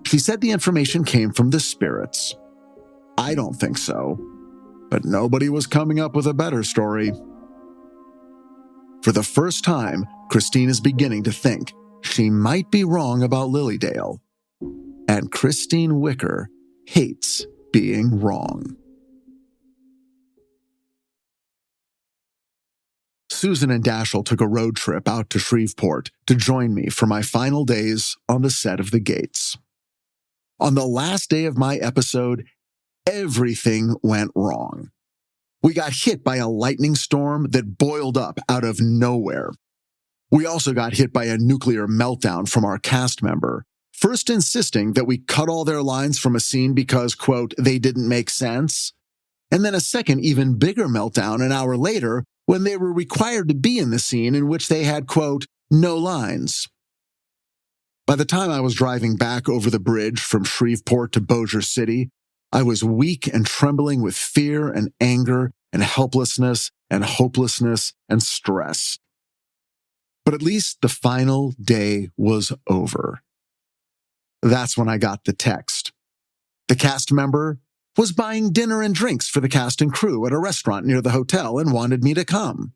She said the information came from the spirits. I don't think so, but nobody was coming up with a better story." For the first time, Christine is beginning to think she might be wrong about Lilydale. And Christine Wicker hates being wrong. Susan and Dashiell took a road trip out to Shreveport to join me for my final days on the set of The Gates. On the last day of my episode, everything went wrong. We got hit by a lightning storm that boiled up out of nowhere. We also got hit by a nuclear meltdown from our cast member, first insisting that we cut all their lines from a scene because, quote, "they didn't make sense," and then a second, even bigger meltdown an hour later when they were required to be in the scene in which they had, quote, "no lines." By the time I was driving back over the bridge from Shreveport to Bossier City, I was weak and trembling with fear and anger and helplessness and hopelessness and stress. But at least the final day was over. That's when I got the text. The cast member was buying dinner and drinks for the cast and crew at a restaurant near the hotel and wanted me to come.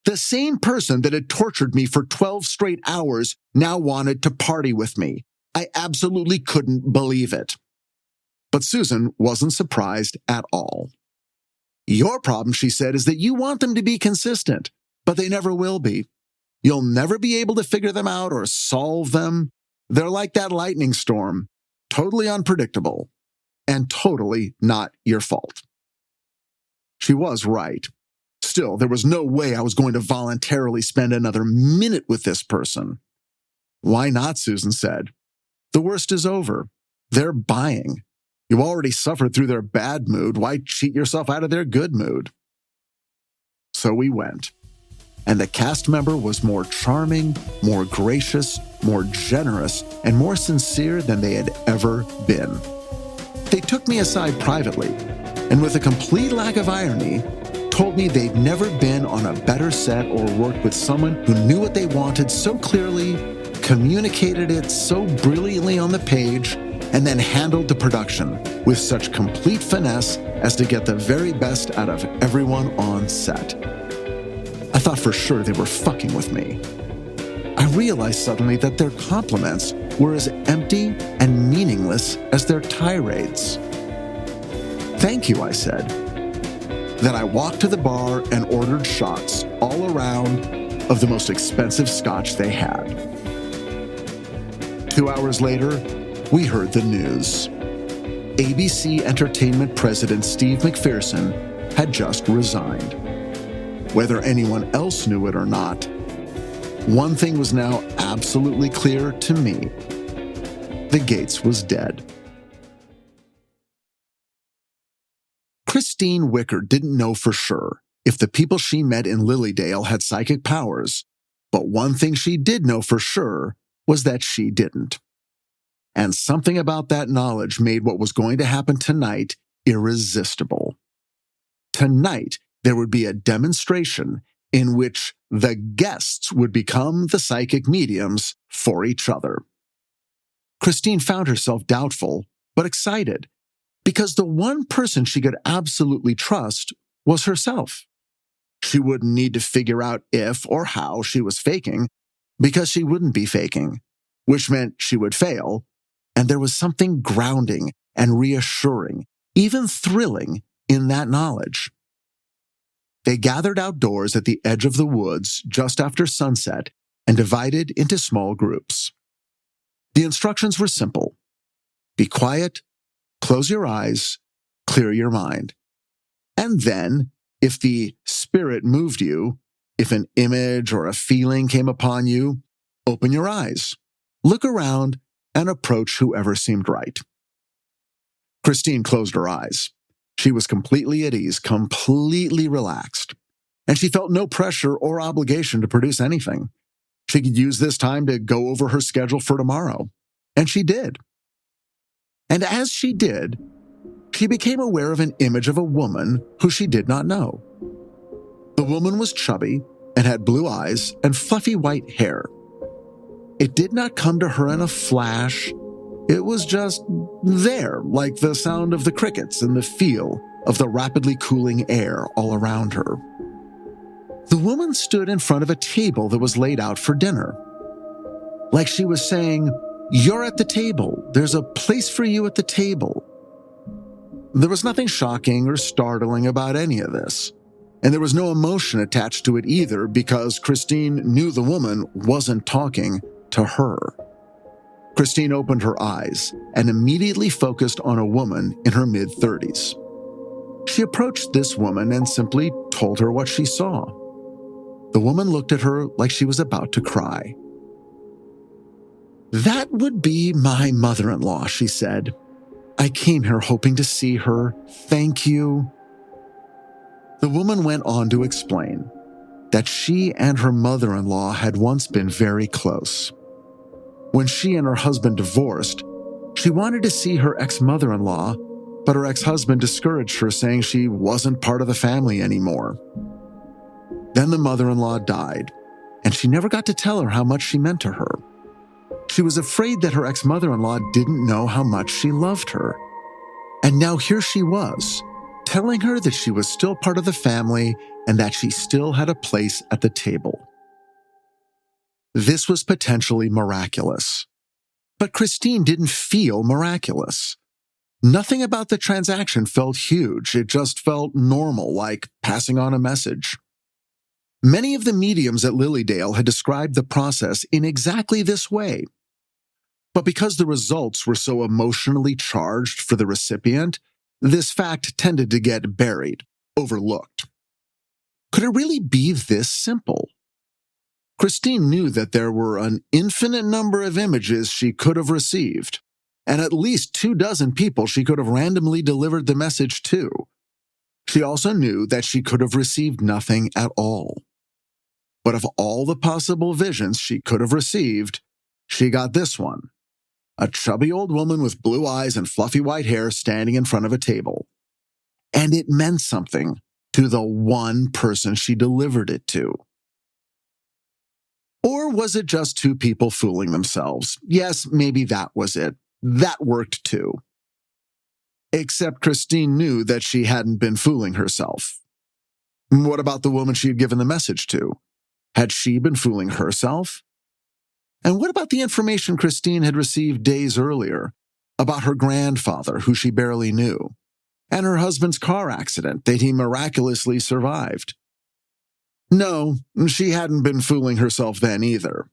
The same person that had tortured me for 12 straight hours now wanted to party with me. I absolutely couldn't believe it. But Susan wasn't surprised at all. "Your problem," she said, "is that you want them to be consistent, but they never will be. You'll never be able to figure them out or solve them. They're like that lightning storm, totally unpredictable and totally not your fault." She was right. Still, there was no way I was going to voluntarily spend another minute with this person. "Why not?" Susan said. "The worst is over. They're buying. You already suffered through their bad mood. Why cheat yourself out of their good mood?" So we went. And the cast member was more charming, more gracious, more generous, and more sincere than they had ever been. They took me aside privately, and with a complete lack of irony, told me they'd never been on a better set or worked with someone who knew what they wanted so clearly, communicated it so brilliantly on the page, and then handled the production with such complete finesse as to get the very best out of everyone on set. I thought for sure they were fucking with me. I realized suddenly that their compliments were as empty and meaningless as their tirades. "Thank you," I said. Then I walked to the bar and ordered shots all around of the most expensive scotch they had. 2 hours later, we heard the news. ABC Entertainment President Steve McPherson had just resigned. Whether anyone else knew it or not, one thing was now absolutely clear to me. The Gates was dead. Christine Wicker didn't know for sure if the people she met in Lilydale had psychic powers, but one thing she did know for sure was that she didn't. And something about that knowledge made what was going to happen tonight irresistible. Tonight, there would be a demonstration in which the guests would become the psychic mediums for each other. Christine found herself doubtful, but excited, because the one person she could absolutely trust was herself. She wouldn't need to figure out if or how she was faking, because she wouldn't be faking, which meant she would fail, and there was something grounding and reassuring, even thrilling, in that knowledge. They gathered outdoors at the edge of the woods just after sunset and divided into small groups. The instructions were simple. Be quiet, close your eyes, clear your mind. And then, if the spirit moved you, if an image or a feeling came upon you, open your eyes, look around, and approach whoever seemed right. Christine closed her eyes. She was completely at ease, completely relaxed, and she felt no pressure or obligation to produce anything. She could use this time to go over her schedule for tomorrow, and she did. And as she did, she became aware of an image of a woman who she did not know. The woman was chubby and had blue eyes and fluffy white hair. It did not come to her in a flash. It was just there, like the sound of the crickets and the feel of the rapidly cooling air all around her. The woman stood in front of a table that was laid out for dinner. Like she was saying, "You're at the table. There's a place for you at the table." There was nothing shocking or startling about any of this, and there was no emotion attached to it either because Christine knew the woman wasn't talking to her. Christine opened her eyes and immediately focused on a woman in her mid-30s. She approached this woman and simply told her what she saw. The woman looked at her like she was about to cry. "That would be my mother-in-law," she said. "I came here hoping to see her. Thank you." The woman went on to explain that she and her mother-in-law had once been very close. When she and her husband divorced, she wanted to see her ex-mother-in-law, but her ex-husband discouraged her, saying she wasn't part of the family anymore. Then the mother-in-law died, and she never got to tell her how much she meant to her. She was afraid that her ex-mother-in-law didn't know how much she loved her. And now here she was, telling her that she was still part of the family and that she still had a place at the table. This was potentially miraculous. But Christine didn't feel miraculous. Nothing about the transaction felt huge. It just felt normal, like passing on a message. Many of the mediums at Lilydale had described the process in exactly this way. But because the results were so emotionally charged for the recipient, this fact tended to get buried, overlooked. Could it really be this simple? Christine knew that there were an infinite number of images she could have received, and at least 24 people she could have randomly delivered the message to. She also knew that she could have received nothing at all. But of all the possible visions she could have received, she got this one. A chubby old woman with blue eyes and fluffy white hair standing in front of a table. and it meant something to the one person she delivered it to. Or was it just two people fooling themselves? Yes, maybe that was it. That worked too. Except Christine knew that she hadn't been fooling herself. What about the woman she had given the message to? Had she been fooling herself? And what about the information Christine had received days earlier about her grandfather, who she barely knew, and her husband's car accident that he miraculously survived? No, she hadn't been fooling herself then either.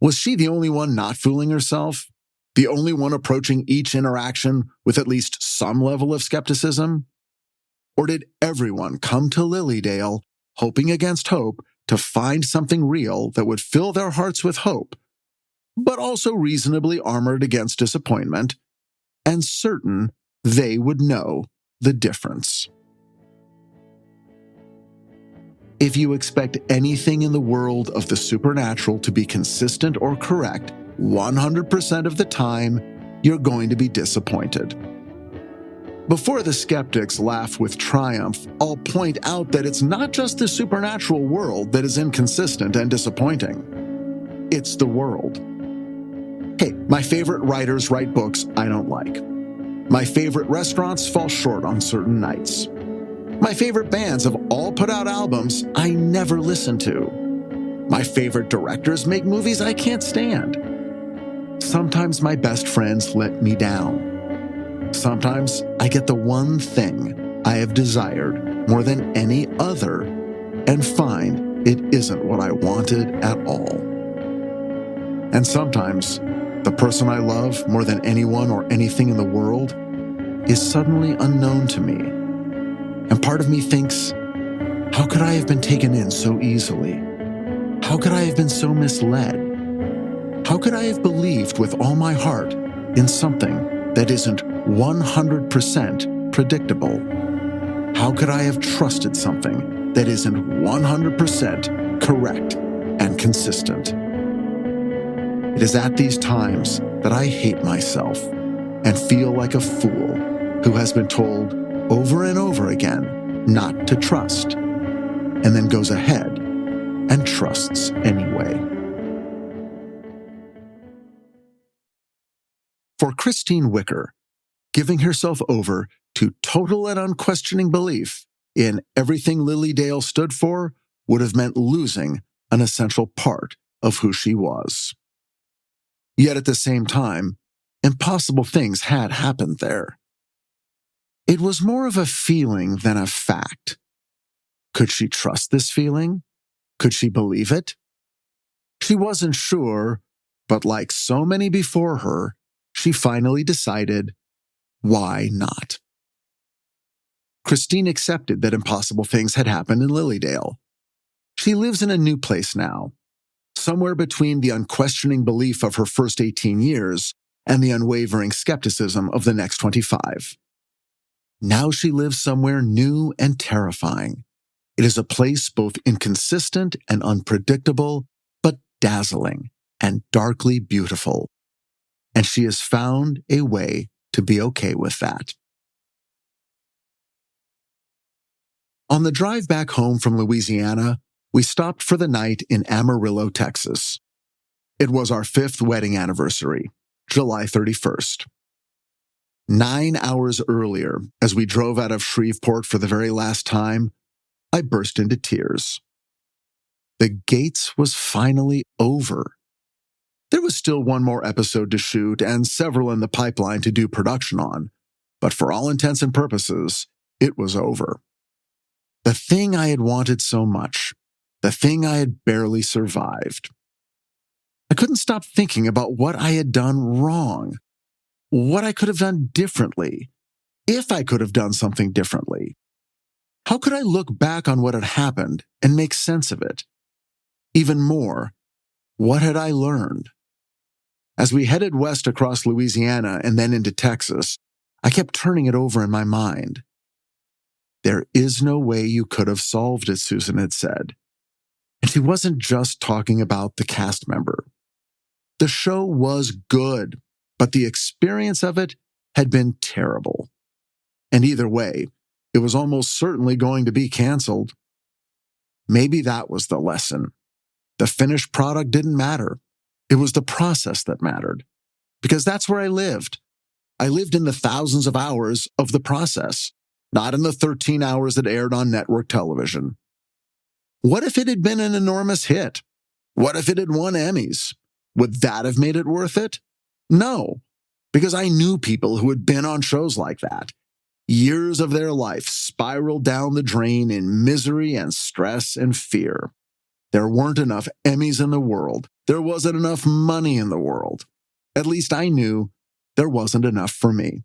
Was she the only one not fooling herself? The only one approaching each interaction with at least some level of skepticism? Or did everyone come to Lilydale hoping against hope to find something real that would fill their hearts with hope, but also reasonably armored against disappointment, and certain they would know the difference? If you expect anything in the world of the supernatural to be consistent or correct 100% of the time, you're going to be disappointed. Before the skeptics laugh with triumph, I'll point out that it's not just the supernatural world that is inconsistent and disappointing. It's the world. Hey, my favorite writers write books I don't like. My favorite restaurants fall short on certain nights. My favorite bands have all put out albums I never listen to. My favorite directors make movies I can't stand. Sometimes my best friends let me down. Sometimes I get the one thing I have desired more than any other and find it isn't what I wanted at all. And sometimes the person I love more than anyone or anything in the world is suddenly unknown to me. And part of me thinks, how could I have been taken in so easily? How could I have been so misled? How could I have believed with all my heart in something that isn't 100% predictable? How could I have trusted something that isn't 100% correct and consistent? It is at these times that I hate myself and feel like a fool who has been told over and over again not to trust, and then goes ahead and trusts anyway. For Christine Wicker, giving herself over to total and unquestioning belief in everything Lilydale stood for would have meant losing an essential part of who she was. Yet at the same time, impossible things had happened there. It was more of a feeling than a fact. Could she trust this feeling? Could she believe it? She wasn't sure, but like so many before her, she finally decided, why not? Christine accepted that impossible things had happened in Lilydale. She lives in a new place now, somewhere between the unquestioning belief of her first 18 years and the unwavering skepticism of the next 25. Now she lives somewhere new and terrifying. It is a place both inconsistent and unpredictable, but dazzling and darkly beautiful. And she has found a way to be okay with that. On the drive back home from Louisiana, we stopped for the night in Amarillo, Texas. It was our 5th wedding anniversary, July 31st. 9 hours earlier, as we drove out of Shreveport for the very last time, I burst into tears. The Gates was finally over. There was still one more episode to shoot and several in the pipeline to do production on, but for all intents and purposes, it was over. The thing I had wanted so much, the thing I had barely survived. I couldn't stop thinking about what I had done wrong, what I could have done differently, if I could have done something differently. How could I look back on what had happened and make sense of it? Even more, what had I learned? As we headed west across Louisiana and then into Texas, I kept turning it over in my mind. There is no way you could have solved it, Susan had said. And she wasn't just talking about the cast member. The show was good, but the experience of it had been terrible. And either way, it was almost certainly going to be canceled. Maybe that was the lesson. The finished product didn't matter. It was the process that mattered. Because that's where I lived. I lived in the thousands of hours of the process, not in the 13 hours that aired on network television. What if it had been an enormous hit? What if it had won Emmys? Would that have made it worth it? No, because I knew people who had been on shows like that. Years of their life spiraled down the drain in misery and stress and fear. There weren't enough Emmys in the world. There wasn't enough money in the world. At least I knew there wasn't enough for me.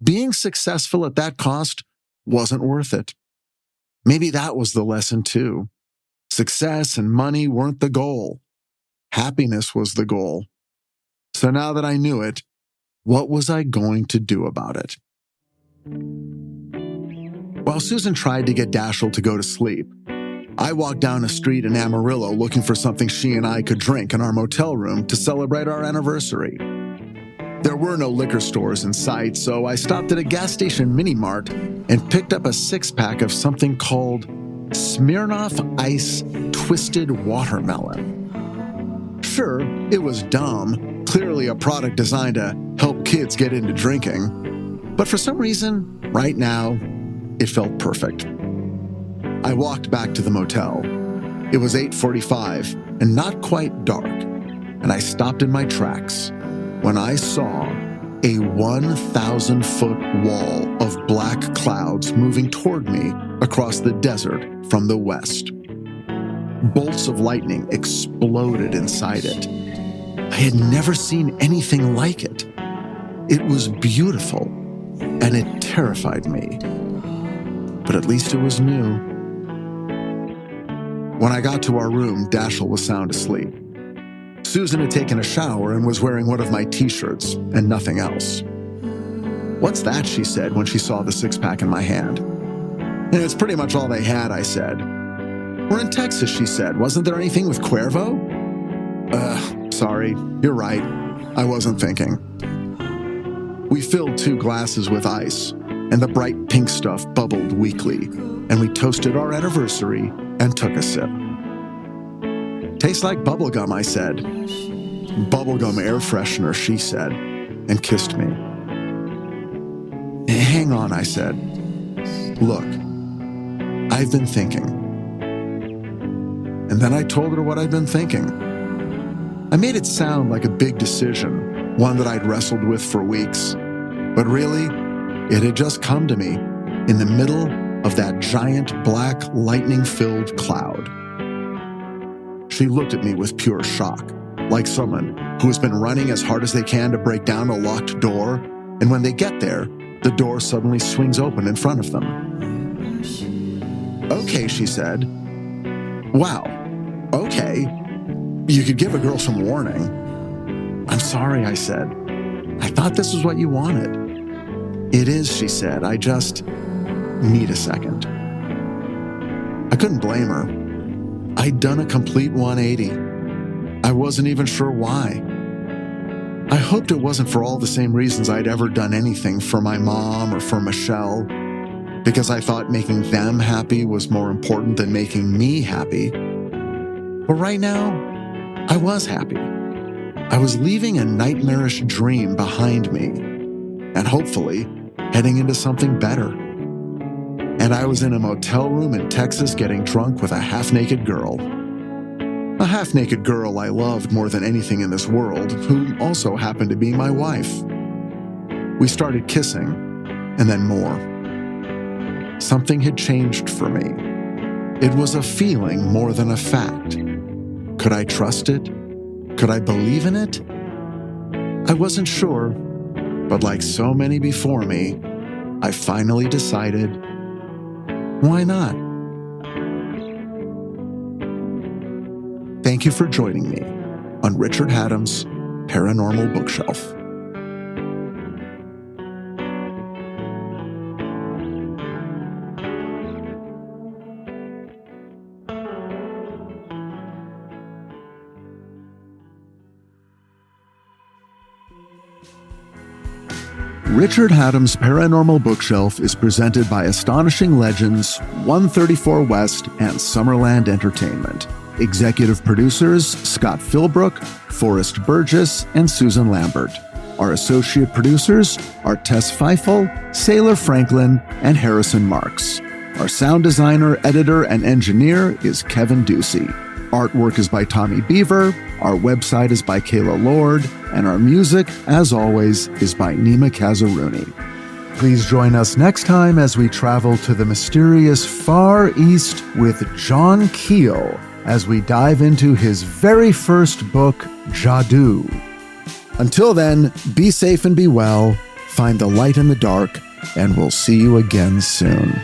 Being successful at that cost wasn't worth it. Maybe that was the lesson too. Success and money weren't the goal. Happiness was the goal. So now that I knew it, what was I going to do about it? While Susan tried to get Dashiell to go to sleep, I walked down a street in Amarillo looking for something she and I could drink in our motel room to celebrate our anniversary. There were no liquor stores in sight, so I stopped at a gas station mini-mart and picked up a six-pack of something called Smirnoff Ice Twisted Watermelon. Sure, it was dumb, clearly a product designed to help kids get into drinking, but for some reason, right now, it felt perfect. I walked back to the motel. It was 8:45 and not quite dark, and I stopped in my tracks when I saw a 1,000-foot wall of black clouds moving toward me across the desert from the west. Bolts of lightning exploded inside it. I had never seen anything like it. It was beautiful, and it terrified me. But at least it was new. When I got to our room, Dashiell was sound asleep. Susan had taken a shower and was wearing one of my t-shirts and nothing else. "What's that?" she said when she saw the six-pack in my hand. "It's pretty much all they had," I said. "We're in Texas," she said. "Wasn't there anything with Cuervo?" Sorry, you're right. I wasn't thinking." We filled 2 glasses with ice, and the bright pink stuff bubbled weakly, and we toasted our anniversary and took a sip. "Tastes like bubblegum," I said. "Bubblegum air freshener," she said, and kissed me. "Hang on," I said. "Look, I've been thinking." And then I told her what I'd been thinking. I made it sound like a big decision, one that I'd wrestled with for weeks. But really, it had just come to me in the middle of that giant black lightning-filled cloud. She looked at me with pure shock, like someone who has been running as hard as they can to break down a locked door, and when they get there, the door suddenly swings open in front of them. "Okay," she said. "Wow, okay. You could give a girl some warning." "I'm sorry," I said. "I thought this was what you wanted." "It is," she said. "I just need a second." I couldn't blame her. I'd done a complete 180. I wasn't even sure why. I hoped it wasn't for all the same reasons I'd ever done anything for my mom or for Michelle, because I thought making them happy was more important than making me happy. But right now, I was happy. I was leaving a nightmarish dream behind me, and hopefully heading into something better. And I was in a motel room in Texas getting drunk with a half-naked girl. A half-naked girl I loved more than anything in this world, who also happened to be my wife. We started kissing, and then more. Something had changed for me. It was a feeling more than a fact. Could I trust it? Could I believe in it? I wasn't sure, but like so many before me, I finally decided, why not? Thank you for joining me on Richard Hatem's Paranormal Bookshelf. Richard Hatem's Paranormal Bookshelf is presented by Astonishing Legends, 134 West, and Summerland Entertainment. Executive producers Scott Philbrook, Forrest Burgess, and Susan Lambert. Our associate producers are Tess Feifel, Sailor Franklin, and Harrison Marks. Our sound designer, editor, and engineer is Kevin Ducey. Artwork is by Tommy Beaver, our website is by Kayla Lord, and our music, as always, is by Nima Kazaruni. Please join us next time as we travel to the mysterious Far East with John Keel as we dive into his very first book, Jadoo. Until then, be safe and be well, find the light in the dark, and we'll see you again soon.